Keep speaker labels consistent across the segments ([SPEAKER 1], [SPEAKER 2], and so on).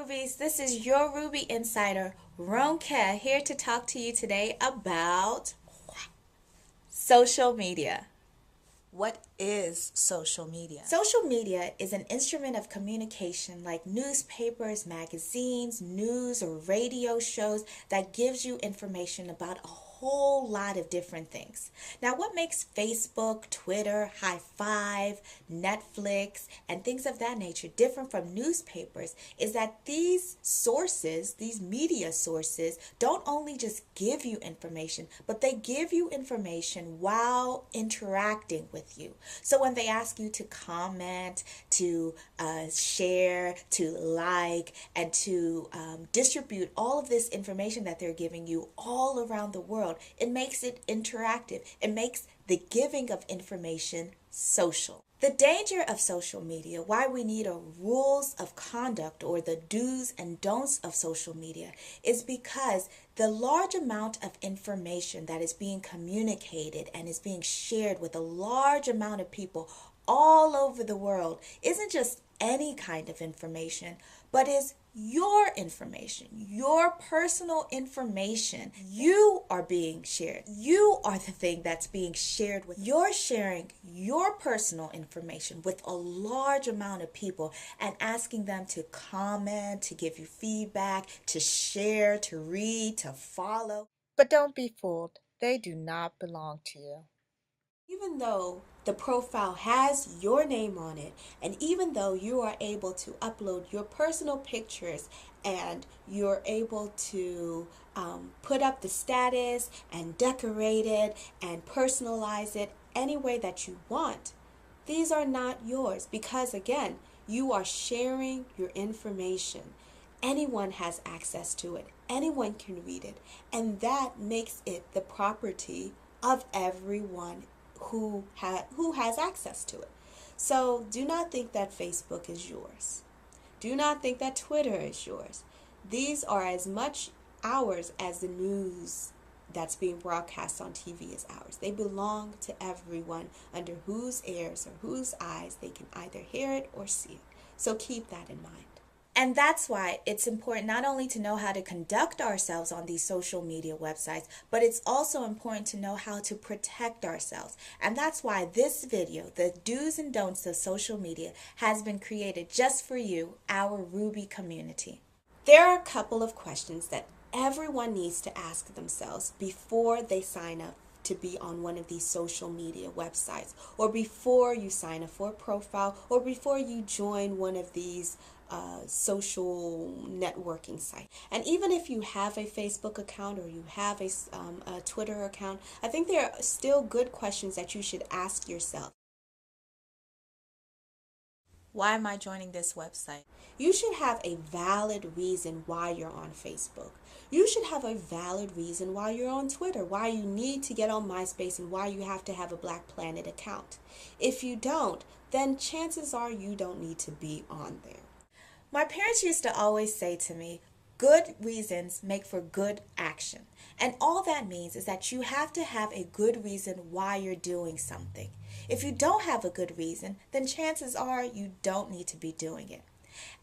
[SPEAKER 1] Rubies, this is your Ruby Insider, Ronka, here to talk to you today about social media.
[SPEAKER 2] What is social media?
[SPEAKER 1] Social media is an instrument of communication like newspapers, magazines, news, or radio shows that gives you information about a whole lot of different things. Now, what makes Facebook, Twitter, High Five, Netflix, and things of that nature different from newspapers is that these sources, these media sources, don't only just give you information, but they give you information while interacting with you. So when they ask you to comment, to share, to like, and to distribute all of this information that they're giving you all around the world, it makes it interactive. It makes the giving of information social. The danger of social media, why we need a rules of conduct or the do's and don'ts of social media, is because the large amount of information that is being communicated and is being shared with a large amount of people all over the world isn't just any kind of information, but is your information, your personal information. You are being shared. You are the thing that's being shared with. You're sharing your personal information with a large amount of people and asking them to comment, to give you feedback, to share, to read, to follow.
[SPEAKER 2] But don't be fooled. They do not belong to you.
[SPEAKER 1] Even though the profile has your name on it, and even though you are able to upload your personal pictures and you're able to put up the status and decorate it and personalize it any way that you want, these are not yours because, again, you are sharing your information. Anyone has access to it, anyone can read it, and that makes it the property of everyone who has access to it. So do not think that Facebook is yours. Do not think that Twitter is yours. These are as much ours as the news that's being broadcast on TV is ours. They belong to everyone under whose ears or whose eyes they can either hear it or see it. So keep that in mind. And that's why it's important not only to know how to conduct ourselves on these social media websites, but it's also important to know how to protect ourselves. And that's why this video, the do's and don'ts of social media, has been created just for you, our Ruby community. There are a couple of questions that everyone needs to ask themselves before they sign up to be on one of these social media websites, or before you sign up for a profile, or before you join one of these social networking sites. And even if you have a Facebook account or you have a Twitter account, I think there are still good questions that you should ask yourself. Why am I joining this website? You should have a valid reason why you're on Facebook. You should have a valid reason why you're on Twitter, why you need to get on MySpace, and why you have to have a Black Planet account. If you don't, then chances are you don't need to be on there. My parents used to always say to me, good reasons make for good action. And all that means is that you have to have a good reason why you're doing something. If you don't have a good reason, then chances are you don't need to be doing it.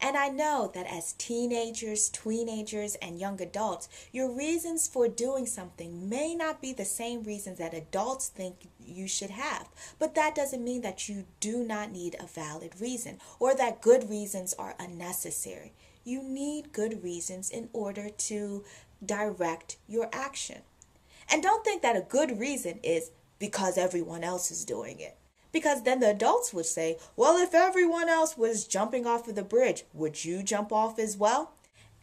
[SPEAKER 1] And I know that as teenagers, tweenagers, and young adults, your reasons for doing something may not be the same reasons that adults think you should have. But that doesn't mean that you do not need a valid reason or that good reasons are unnecessary. You need good reasons in order to direct your action. And don't think that a good reason is because everyone else is doing it. Because then the adults would say, well, if everyone else was jumping off of the bridge, would you jump off as well?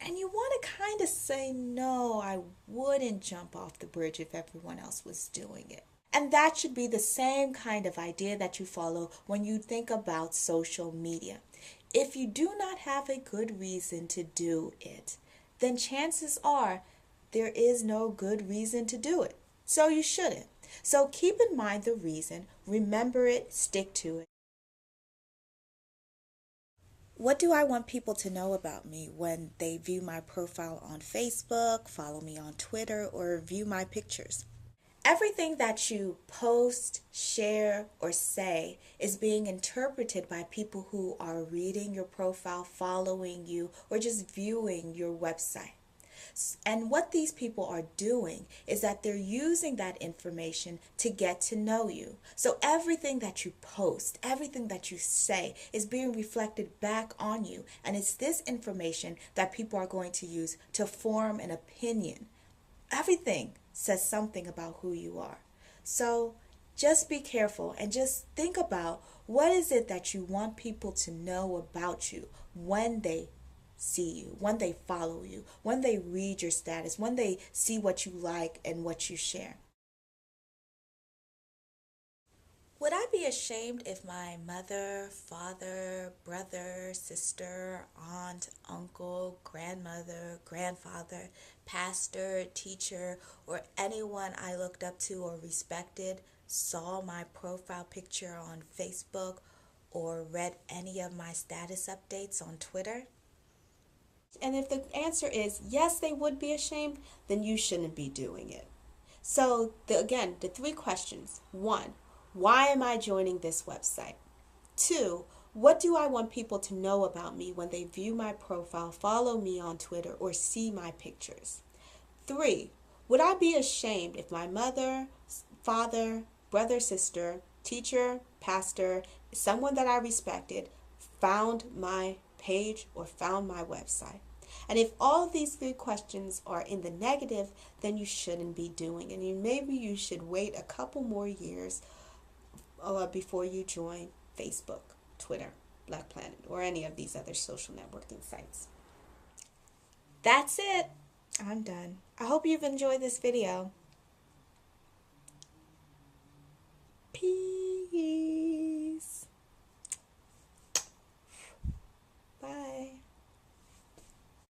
[SPEAKER 1] And you want to kind of say, no, I wouldn't jump off the bridge if everyone else was doing it. And that should be the same kind of idea that you follow when you think about social media. If you do not have a good reason to do it, then chances are there is no good reason to do it. So you shouldn't. So keep in mind the reason, remember it, stick to it. What do I want people to know about me when they view my profile on Facebook, follow me on Twitter, or view my pictures? Everything that you post, share, or say is being interpreted by people who are reading your profile, following you, or just viewing your website. And what these people are doing is that they're using that information to get to know you. So everything that you post, everything that you say is being reflected back on you. And it's this information that people are going to use to form an opinion. Everything says something about who you are. So just be careful and just think about what is it that you want people to know about you when they see you, when they follow you, when they read your status, when they see what you like and what you share. Would I be ashamed if my mother, father, brother, sister, aunt, uncle, grandmother, grandfather, pastor, teacher, or anyone I looked up to or respected saw my profile picture on Facebook or read any of my status updates on Twitter? And if the answer is yes, they would be ashamed, then you shouldn't be doing it. So, again, the three questions. One, why am I joining this website? Two, what do I want people to know about me when they view my profile, follow me on Twitter, or see my pictures? Three, would I be ashamed if my mother, father, brother, sister, teacher, pastor, someone that I respected found my page or found my website? And if all of these three questions are in the negative, then you shouldn't be doing it. And maybe you should wait a couple more years before you join Facebook, Twitter, Black Planet, or any of these other social networking sites. That's it. I'm done. I hope you've enjoyed this video. Peace.